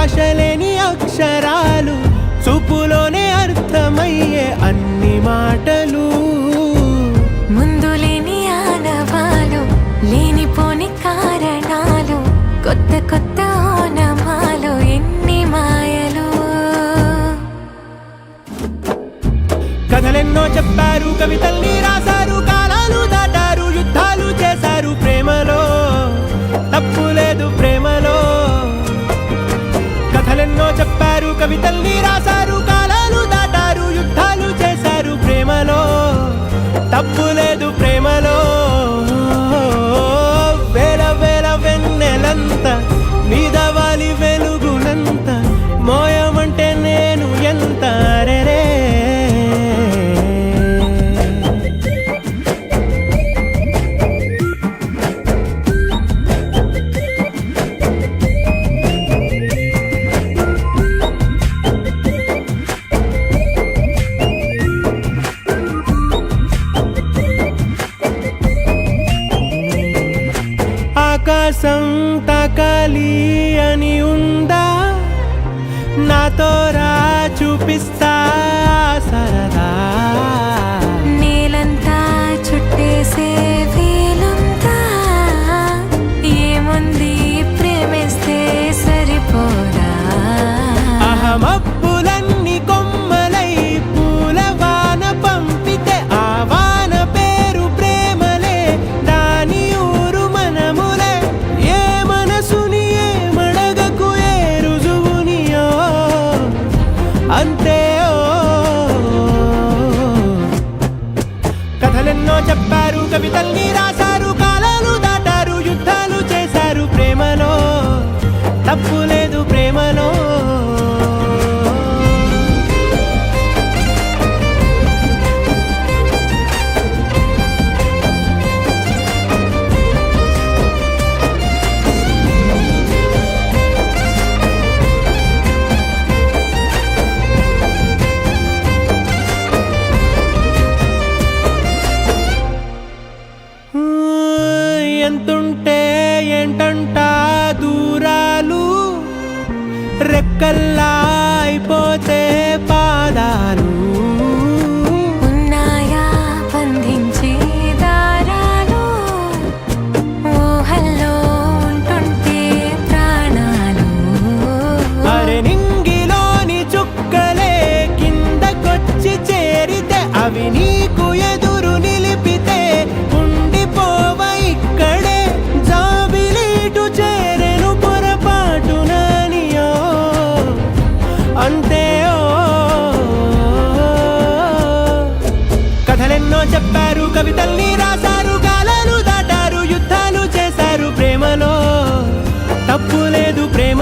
భాషలేని అక్షరాలు, చూపులోనే అర్థమయ్యే అన్ని మాటలు. ముందు లేని ఆనవాలు, లేనిపోని కారణాలు, కొత్త కొత్త ఓనమాలు, ఎన్ని మాయలు. కథలెన్నో చెప్పారు, కవితల్ని రాశారు, కాలాలు దాటారు, యుద్ధాలు చేశారు ప్రేమలో, తప్పు లేదు ప్రేమలో. కథలెన్నో చెప్పారు, కవితల్ని రాశారు, కాలాలు దాటారు, యుద్ధాలు చేశారు ప్రేమలో, తప్పు లేదు ప్రేమలో. వేల వేల వెన్నెలంత మీద వాలి వెలుగునంత, మోయమంటే నేను ఎంత రే. ఆకాశం తాకాలి అని ఉందా, నాతో రా చూపిస్తా సరదా. నేలంతా చుట్టేసే వీలుందా, ఏముంది ప్రేమిస్తే సరిపోదా. అహమప్పులన్నీ కొమ్మలై పూల వాన పంపితే, ఆ వాన పేరు ప్రేమలే, దాని ఊరు మనములే. ఏ మనసుని ఏ మడగకు, ఏ రుజువునియో అంతే. కథలెన్నో చెప్పారు, కవితల్ని రాశారు, కాలాలు దాటారు, యుద్ధాలు చేశారు ప్రేమలో, తప్పు లేదు ప్రేమలో. ఎంతుంటే ఏంటంట దూరాలు, రెక్కల్లా అయిపోతే పాదాలు. ఉన్నాయా బంధించే దారాలు, ఊహల్లో ఉంటుంటే ప్రాణాలు. అరే నింగిలోని చుక్కలే కిందకొచ్చి చేరితే, అవి నీకు ఎదురు నిలిపితే, ఉండిపోవ ఇక్కడే జాబిలీటు చేరెను పొరపాటుననియో అంతే. కథలెన్నో చెప్పారు, కవితల్ని రాశారు, కాలాలు దాటారు, యుద్ధాలు చేశారు ప్రేమలో, తప్పు లేదు ప్రేమ.